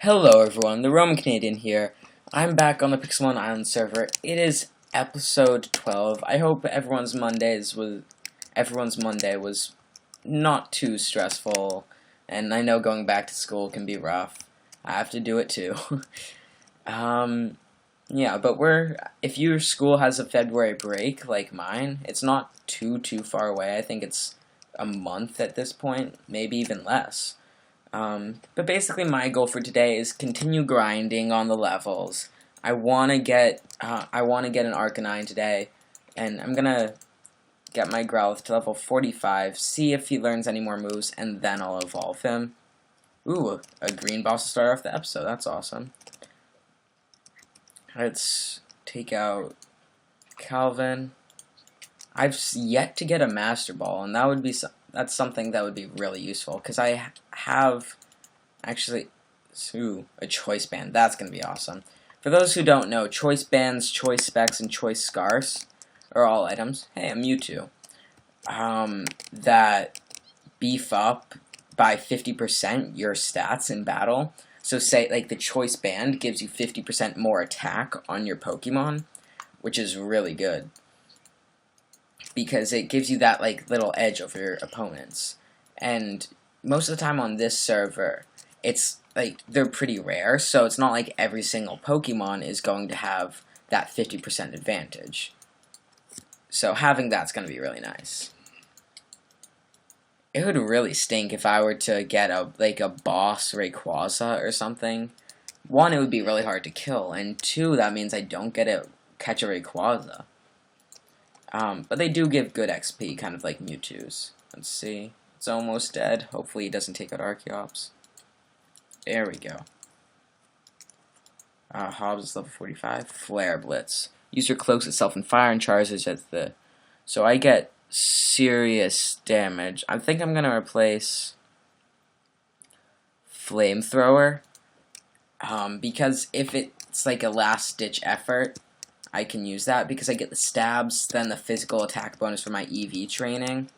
Hello everyone, the Roman Canadian here. I'm back on the Pixelmon Island server. It is episode 12. I hope everyone's Monday was not too stressful, and I know going back to school can be rough. I have to do it too. Yeah, but if your school has a February break like mine, it's not too far away. I think it's a month at this point, maybe even less. But basically my goal for today is continue grinding on the levels. I want to get an Arcanine today, and I'm gonna get my Growlithe to level 45, see if he learns any more moves, and then I'll evolve him. Ooh, a green boss to start off the episode, that's awesome. Let's take out Calvin. I've yet to get a Master Ball, and that's something that would be really useful, because I have, actually, a Choice Band. That's going to be awesome. For those who don't know, Choice Bands, Choice Specs, and Choice Scarce are all items, hey, a Mewtwo, that beef up by 50% your stats in battle. So say, like, the Choice Band gives you 50% more attack on your Pokemon, which is really good, because it gives you that, like, little edge over your opponents. And most of the time on this server, it's, like, they're pretty rare, so it's not like every single Pokemon is going to have that 50% advantage. So having that's going to be really nice. It would really stink if I were to get a boss Rayquaza or something. One, it would be really hard to kill, and two, that means I don't catch a Rayquaza. But they do give good XP, kind of like Mewtwo's. Let's see. It's almost dead. Hopefully he doesn't take out Archeops. There we go. Hobbs is level 45. Flare Blitz. Use your cloaks itself and fire and charges at the... So I get serious damage. I think I'm going to replace Flamethrower. Because if it's like a last-ditch effort, I can use that because I get the stabs, then the physical attack bonus for my EV training.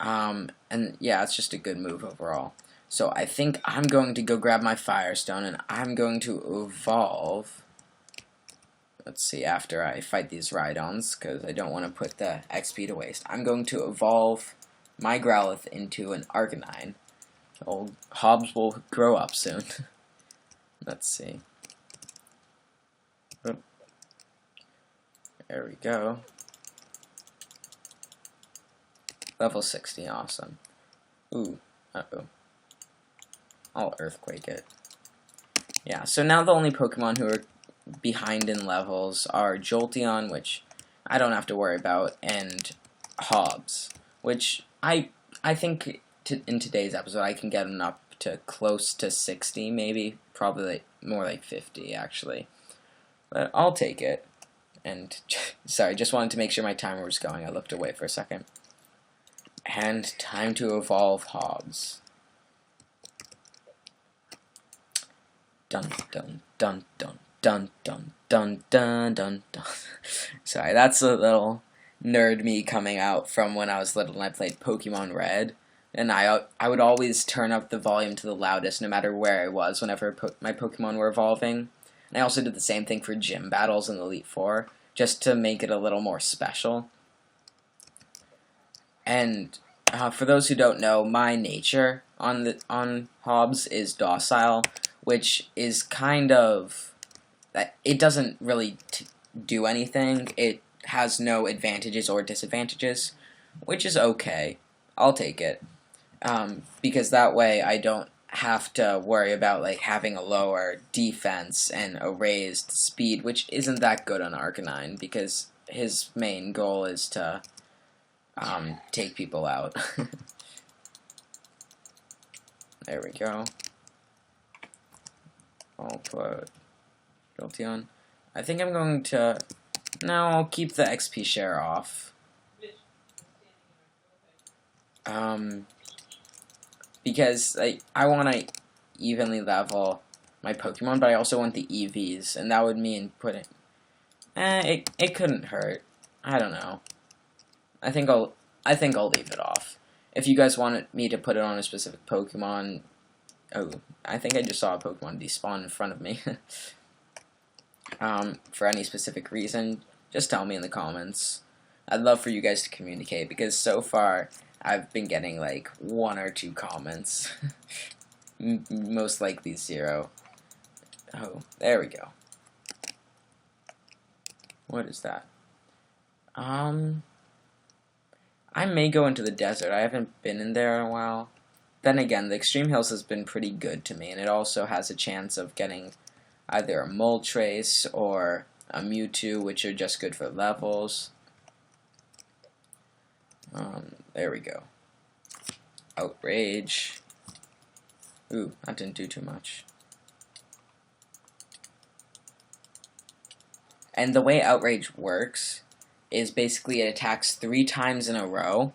And yeah, it's just a good move overall. So I think I'm going to go grab my Firestone, and I'm going to evolve. Let's see, after I fight these Rhydons, because I don't want to put the XP to waste. I'm going to evolve my Growlithe into an Arcanine. Old Hobbs will grow up soon. Let's see. There we go. Level 60, awesome. Ooh, uh-oh. I'll Earthquake it. Yeah, so now the only Pokemon who are behind in levels are Jolteon, which I don't have to worry about, and Hobbs, which I think in today's episode I can get him up to close to 60, maybe. Probably more like 50, actually. But I'll take it. And, sorry, just wanted to make sure my timer was going. I looked away for a second. And time to evolve Hobbs. Dun dun dun dun dun dun dun dun dun dun. Sorry, that's a little nerd me coming out from when I was little and I played Pokemon Red. And I would always turn up the volume to the loudest no matter where I was whenever my Pokemon were evolving. And I also did the same thing for gym battles in Elite Four, just to make it a little more special. And for those who don't know, my nature on Hobbs is docile, which is kind of... it doesn't really do anything. It has no advantages or disadvantages, which is okay. I'll take it. Because that way I don't have to worry about like having a lower defense and a raised speed, which isn't that good on Arcanine because his main goal is to take people out. There we go. I'll put Jolteon. I think I'm going to... No, I'll keep the XP share off. Because I want to evenly level my Pokemon, but I also want the EVs, and that would mean putting... it couldn't hurt. I don't know. I think I'll leave it off. If you guys wanted me to put it on a specific Pokemon, Oh, I think I just saw a Pokemon despawn in front of me. For any specific reason, just tell me in the comments. I'd love for you guys to communicate, because so far I've been getting like 1 or 2 comments. Most likely 0. Oh, there we go. What is that? I may go into the desert. I haven't been in there in a while. Then again, the Extreme Hills has been pretty good to me, and it also has a chance of getting either a Moltres or a Mewtwo, which are just good for levels. There we go. Outrage. Ooh, that didn't do too much. And the way Outrage works is basically it attacks 3 times in a row,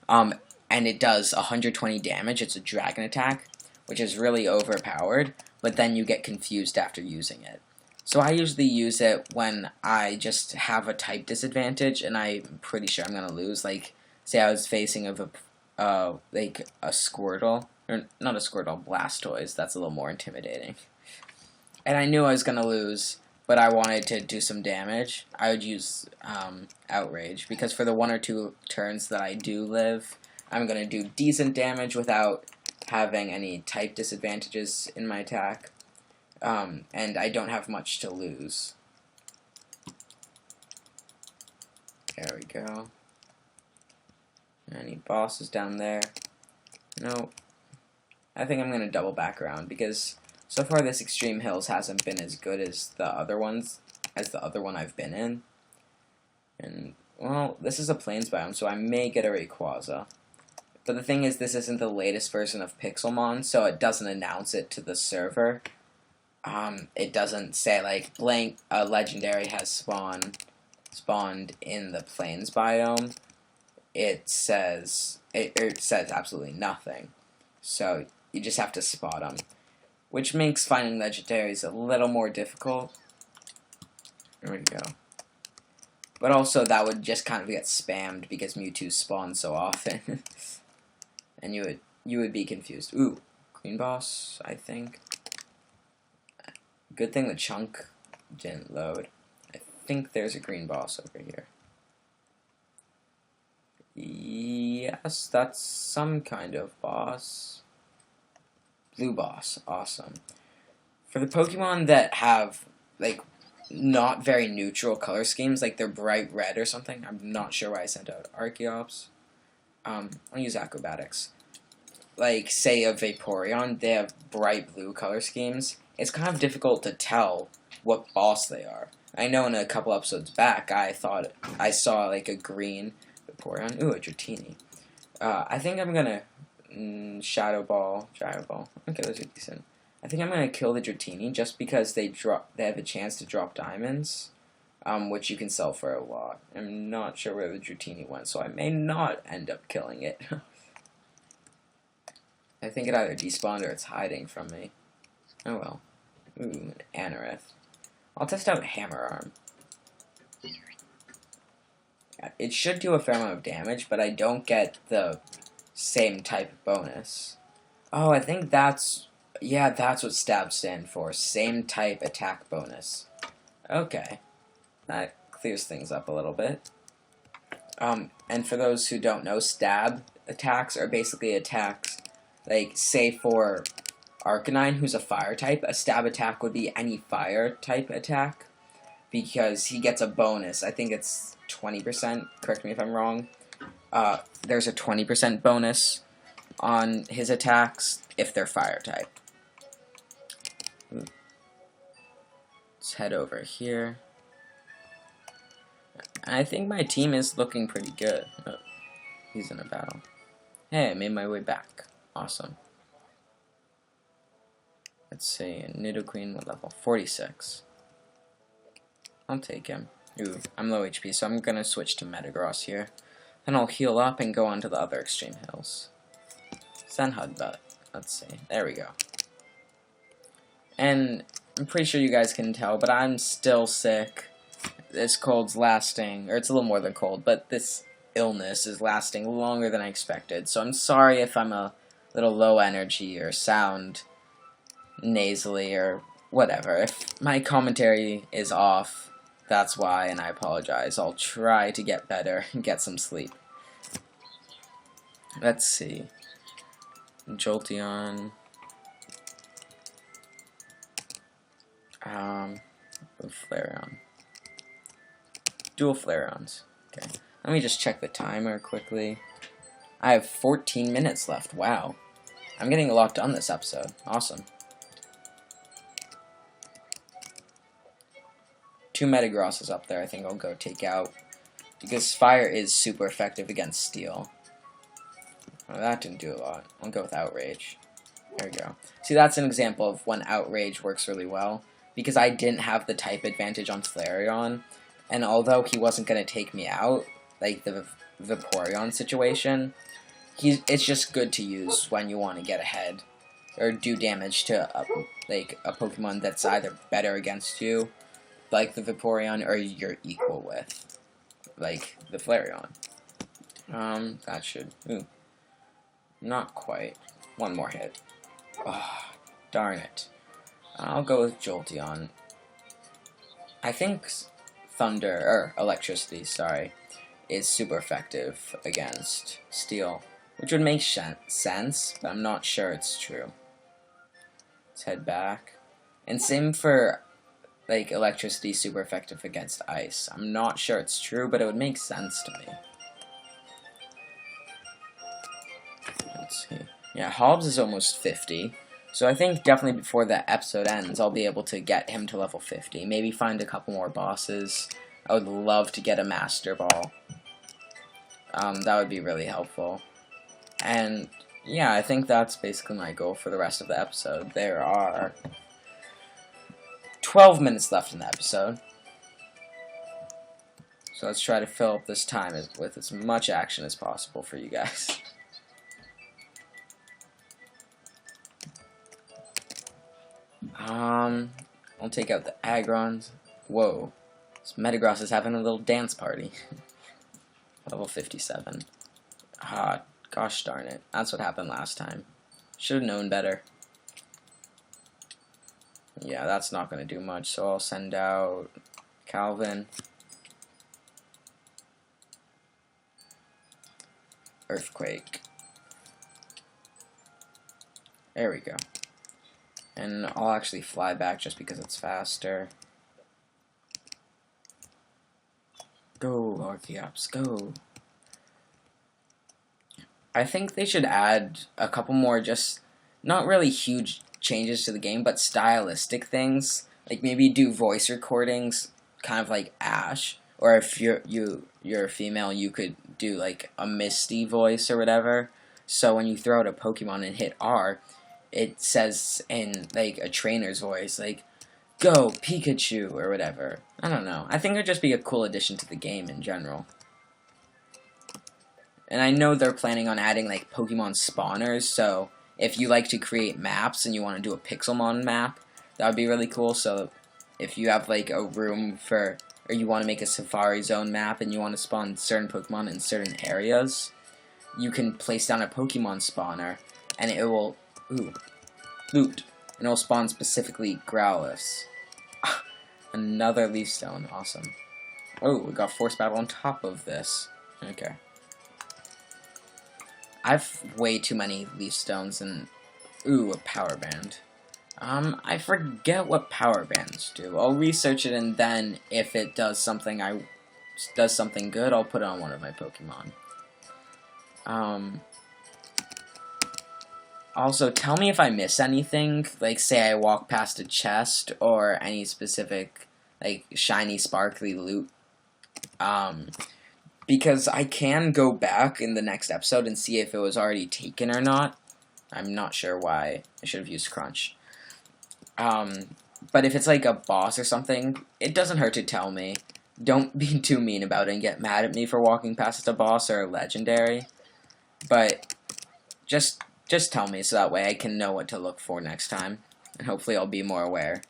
and it does 120 damage. It's a dragon attack, which is really overpowered, but then you get confused after using it. So I usually use it when I just have a type disadvantage, and I'm pretty sure I'm going to lose. Like, say I was facing like a Squirtle, or not a Squirtle, Blastoise. That's a little more intimidating. And I knew I was going to lose, but I wanted to do some damage. I would use Outrage, because for the 1 or 2 turns that I do live, I'm going to do decent damage without having any type disadvantages in my attack. And I don't have much to lose. There we go. Any bosses down there? No. I think I'm going to double back around, because so far this Extreme Hills hasn't been as good as the other ones, as the other one I've been in. And, well, this is a Plains biome, so I may get a Rayquaza. But the thing is, this isn't the latest version of Pixelmon, so it doesn't announce it to the server. It doesn't say, like, blank, a legendary has spawned in the Plains biome. It says absolutely nothing. So you just have to spot them, which makes finding legendaries a little more difficult. There we go. But also that would just kind of get spammed because Mewtwo spawns so often. And you would be confused. Ooh, green boss, I think. Good thing the chunk didn't load. I think there's a green boss over here. Yes, that's some kind of boss. Blue boss, awesome. For the Pokemon that have, like, not very neutral color schemes, like they're bright red or something, I'm not sure why I sent out Archeops. I'll use Acrobatics. Like, say a Vaporeon, they have bright blue color schemes. It's kind of difficult to tell what boss they are. I know in a couple episodes back, I thought I saw, like, a green Vaporeon. Ooh, a Dratini. I think I'm gonna Shadow Ball. Okay, those are decent. I think I'm gonna kill the Dratini just because they have a chance to drop diamonds, which you can sell for a lot. I'm not sure where the Dratini went, so I may not end up killing it. I think it either despawned or it's hiding from me. Oh well. Ooh, an Anorith. I'll test out Hammer Arm. It should do a fair amount of damage, but I don't get the same type bonus. Oh, I think that's what stabs stand for. Same type attack bonus. Okay. That clears things up a little bit. And for those who don't know, stab attacks are basically attacks, like, say for Arcanine, who's a fire type, a stab attack would be any fire type attack, because he gets a bonus. I think it's 20%, correct me if I'm wrong. There's a 20% bonus on his attacks if they're fire type. Let's head over here. I think my team is looking pretty good. Oh, he's in a battle. Hey, I made my way back. Awesome. Let's see, Nidoqueen with level 46. I'll take him. Ooh, I'm low HP, so I'm gonna switch to Metagross here. Then I'll heal up and go on to the other Extreme Hills. Zenhudbutt. Let's see. There we go. And I'm pretty sure you guys can tell, but I'm still sick. This cold's lasting, or it's a little more than cold, but this illness is lasting longer than I expected. So I'm sorry if I'm a little low energy or sound nasally or whatever. If my commentary is off, that's why, and I apologize. I'll try to get better and get some sleep. Let's see. Jolteon. Flareon. Dual Flareons. Okay. Let me just check the timer quickly. I have 14 minutes left. Wow. I'm getting a lot done this episode. Awesome. 2 Metagrosses up there I think I'll go take out. Because Fire is super effective against Steel. Well, that didn't do a lot. I'll go with Outrage. There we go. See, that's an example of when Outrage works really well. Because I didn't have the type advantage on Flareon. And although he wasn't going to take me out, like the Vaporeon situation, it's just good to use when you want to get ahead. Or do damage to like a Pokemon that's either better against you, like the Vaporeon, or you're equal with, like the Flareon. That should... Ooh. Not quite. One more hit. Oh, darn it. I'll go with Jolteon. I think Electricity, sorry, is super effective against Steel, which would make sense, but I'm not sure it's true. Let's head back. And same for, like, Electricity super effective against Ice. I'm not sure it's true, but it would make sense to me. Let's see. Yeah, Hobbs is almost 50. So I think definitely before the episode ends, I'll be able to get him to level 50. Maybe find a couple more bosses. I would love to get a Master Ball. That would be really helpful. And yeah, I think that's basically my goal for the rest of the episode. There are 12 minutes left in the episode. So let's try to fill up this time with as much action as possible for you guys. I'll take out the Agrons. Whoa. This Metagross is having a little dance party. Level 57. Ah, gosh darn it. That's what happened last time. Should have known better. Yeah, that's not going to do much, so I'll send out Calvin. Earthquake. There we go. And I'll actually fly back just because it's faster. Go, Archeops, go. I think they should add a couple more just, not really huge changes to the game, but stylistic things. Like maybe do voice recordings, kind of like Ash. Or if you're a female, you could do like a Misty voice or whatever. So when you throw out a Pokemon and hit R, it says in, like, a trainer's voice, like, go, Pikachu, or whatever. I don't know. I think it would just be a cool addition to the game in general. And I know they're planning on adding, like, Pokemon spawners, so if you like to create maps and you want to do a Pixelmon map, that would be really cool. So if you have, like, a room for, or you want to make a Safari Zone map and you want to spawn certain Pokemon in certain areas, you can place down a Pokemon spawner, and it will... Ooh. Loot. And it will spawn specifically Growlithe. Another Leaf Stone. Awesome. Oh, we got Force Battle on top of this. Okay. I have way too many Leaf Stones and... Ooh, a Power Band. I forget what Power Bands do. I'll research it and then if it does something good, I'll put it on one of my Pokemon. Also, tell me if I miss anything, like say I walk past a chest or any specific, like, shiny, sparkly loot. Because I can go back in the next episode and see if it was already taken or not. I'm not sure why. I should have used Crunch. But if it's like a boss or something, it doesn't hurt to tell me. Don't be too mean about it and get mad at me for walking past a boss or a legendary. But just tell me so that way I can know what to look for next time. And hopefully I'll be more aware.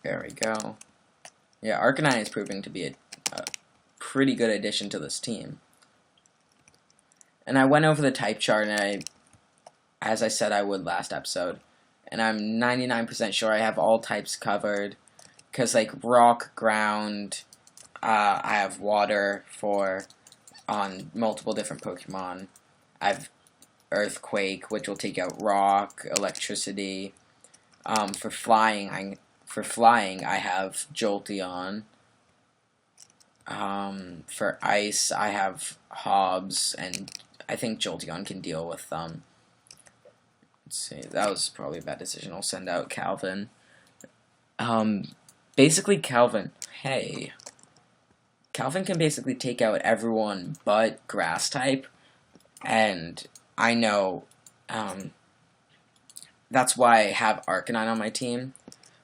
There we go. Yeah, Arcanine is proving to be a pretty good addition to this team. And I went over the type chart and as I said I would last episode. and I'm 99% sure I have all types covered, because like rock, ground, I have water on multiple different Pokemon. I have earthquake, which will take out rock, electricity. For flying, I have Jolteon. For ice, I have Hobbs, and I think Jolteon can deal with them. Let's see, that was probably a bad decision. I'll send out Calvin. Basically Calvin can basically take out everyone but grass type, and I know, that's why I have Arcanine on my team,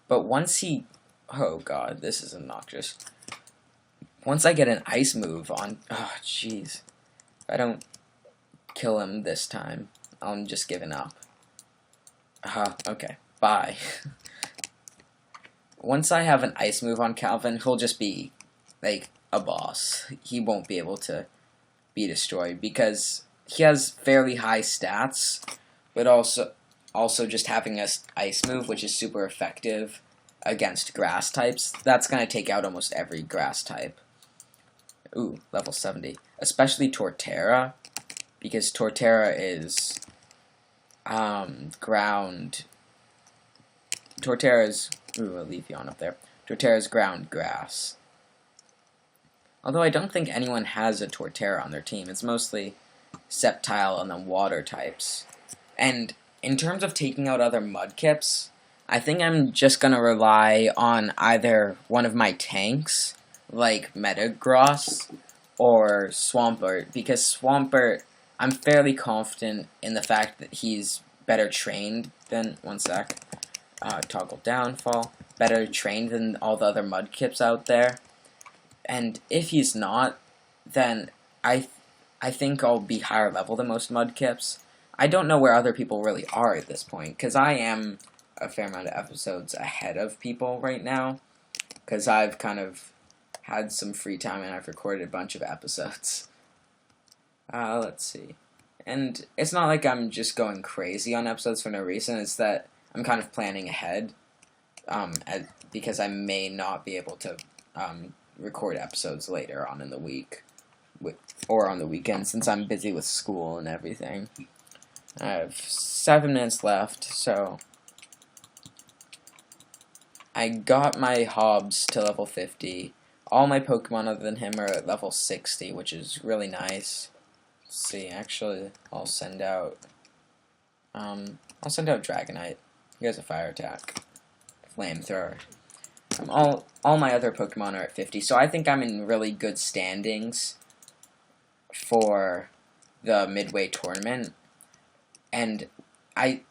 but once he, oh god, this is obnoxious. Once I get an ice move on, oh jeez, if I don't kill him this time, I'm just giving up. Okay, bye. Once I have an ice move on Calvin, he'll just be, like, a boss. He won't be able to be destroyed, because he has fairly high stats, but also just having an ice move, which is super effective against grass types, that's going to take out almost every grass type. Ooh, level 70. Especially Torterra, because Torterra is ground. Torterra's, ooh, a Leafeon up there. Torterra's ground grass. Although I don't think anyone has a Torterra on their team. It's mostly Sceptile and then water types. And in terms of taking out other Mudkips, I think I'm just going to rely on either one of my tanks, like Metagross, or Swampert, because Swampert, I'm fairly confident in the fact that he's better trained than, one sec, toggle downfall, better trained than all the other Mudkips out there. And if he's not, then I think I'll be higher level than most Mudkips. I don't know where other people really are at this point, because I am a fair amount of episodes ahead of people right now, because I've kind of had some free time and I've recorded a bunch of episodes. Let's see. And it's not like I'm just going crazy on episodes for no reason, it's that I'm kind of planning ahead, because I may not be able to record episodes later on in the week, or on the weekend, since I'm busy with school and everything. I have 7 minutes left, so I got my Hobbs to level 50. All my Pokemon other than him are at level 60, which is really nice. Let's see, actually, I'll send out Dragonite. He has a fire attack. Flamethrower. All my other Pokemon are at 50, so I think I'm in really good standings for the Midway tournament. And I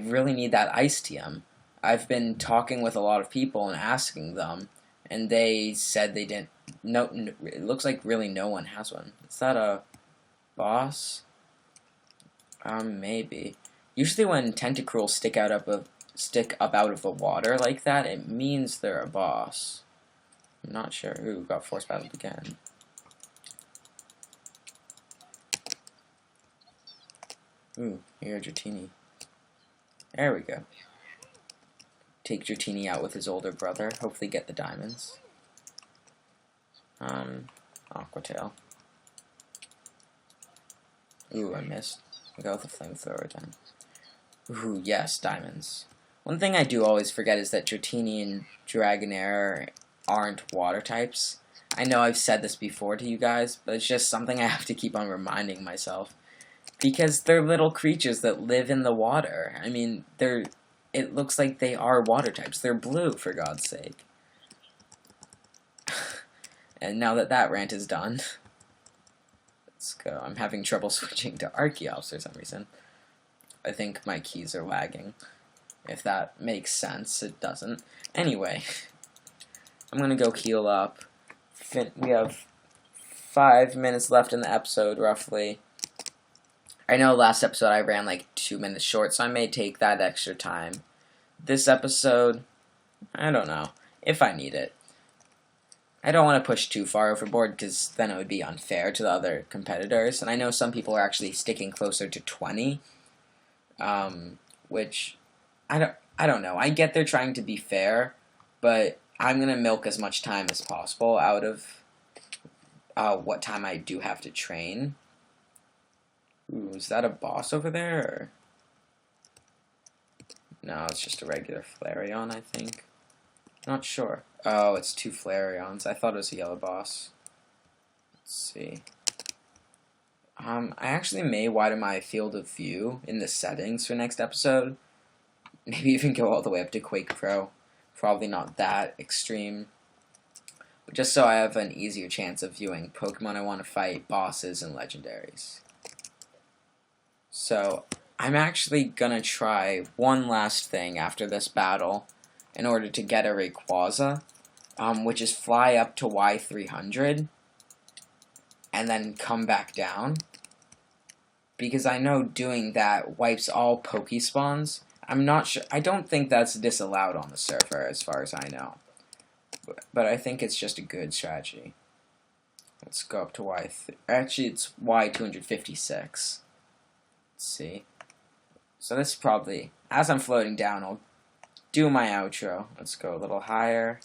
really need that Ice TM. I've been talking with a lot of people and asking them, and they said they didn't. No, it looks like really no one has one. Is that a boss? Maybe. Usually when Tentacruels stick up out of the water like that, it means they're a boss. I'm not sure. Ooh, got force battled again. Ooh, here's Dratini. There we go. Take Dratini out with his older brother. Hopefully get the diamonds. Aqua Tail. Ooh, I missed. I go with the flamethrower again. Ooh, yes, diamonds. One thing I do always forget is that Dratini and Dragonair aren't water types. I know I've said this before to you guys, but it's just something I have to keep on reminding myself. Because they're little creatures that live in the water. I mean, it looks like they are water types. They're blue, for God's sake. And now that rant is done, let's go. I'm having trouble switching to Archeops for some reason. I think my keys are lagging. If that makes sense, it doesn't. Anyway, I'm gonna go heal up. We have 5 minutes left in the episode, roughly. I know last episode I ran like 2 minutes short, so I may take that extra time. This episode, I don't know, if I need it. I don't want to push too far overboard, because then it would be unfair to the other competitors, and I know some people are actually sticking closer to 20, which I don't know. I get they're trying to be fair, but I'm gonna milk as much time as possible out of what time I do have to train. Ooh, is that a boss over there? Or? No, it's just a regular Flareon, I think. Not sure. Oh, it's 2 Flareons. I thought it was a yellow boss. Let's see. I actually may widen my field of view in the settings for next episode. Maybe even go all the way up to Quake Pro. Probably not that extreme. But just so I have an easier chance of viewing Pokemon I want to fight, bosses, and legendaries. So, I'm actually gonna try one last thing after this battle in order to get a Rayquaza, which is fly up to Y300 and then come back down. Because I know doing that wipes all Pokespawns. I'm not sure. I don't think that's disallowed on the server, as far as I know. But I think it's just a good strategy. Let's go up to actually, it's Y256. Let's see. So this is probably, as I'm floating down, I'll do my outro. Let's go a little higher.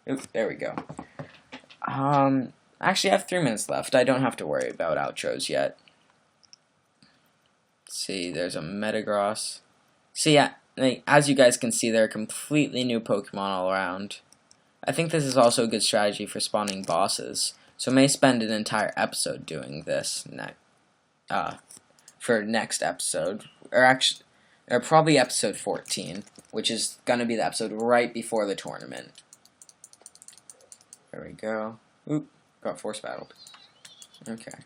Oop, there we go. Actually, I have 3 minutes left. I don't have to worry about outros yet. Let's see, there's a Metagross. See, as you guys can see, there are completely new Pokemon all around. I think this is also a good strategy for spawning bosses. So I may spend an entire episode doing this for next episode. Or probably episode 14, which is going to be the episode right before the tournament. There we go. Oop, got force battled. Okay.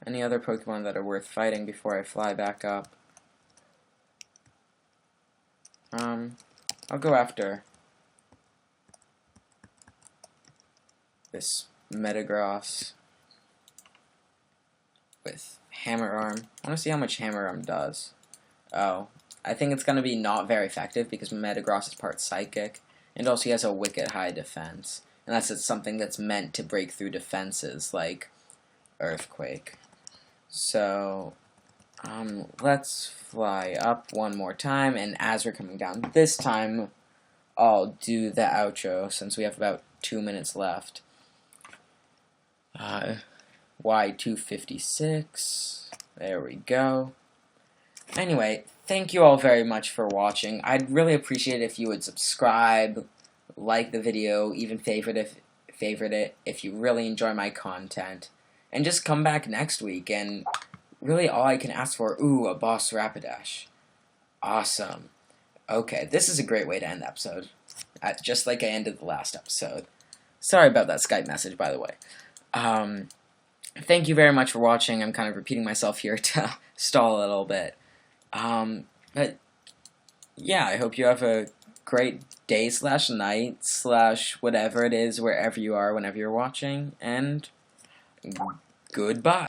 Any other Pokemon that are worth fighting before I fly back up? I'll go after this Metagross with Hammer Arm. I want to see how much Hammer Arm does. Oh, I think it's going to be not very effective because Metagross is part Psychic, and also he has a wicked high defense. Unless it's something that's meant to break through defenses, like Earthquake. So, let's fly up one more time, and as we're coming down this time, I'll do the outro, since we have about 2 minutes left. Y256, there we go. Anyway, thank you all very much for watching. I'd really appreciate it if you would subscribe, like the video, even favorite it if you really enjoy my content. And just come back next week, and really all I can ask for, a boss Rapidash. Awesome. Okay, this is a great way to end the episode. Just like I ended the last episode. Sorry about that Skype message, by the way. Thank you very much for watching. I'm kind of repeating myself here to stall a little bit. But, yeah, I hope you have a great day / night / whatever it is, wherever you are, whenever you're watching, and goodbye.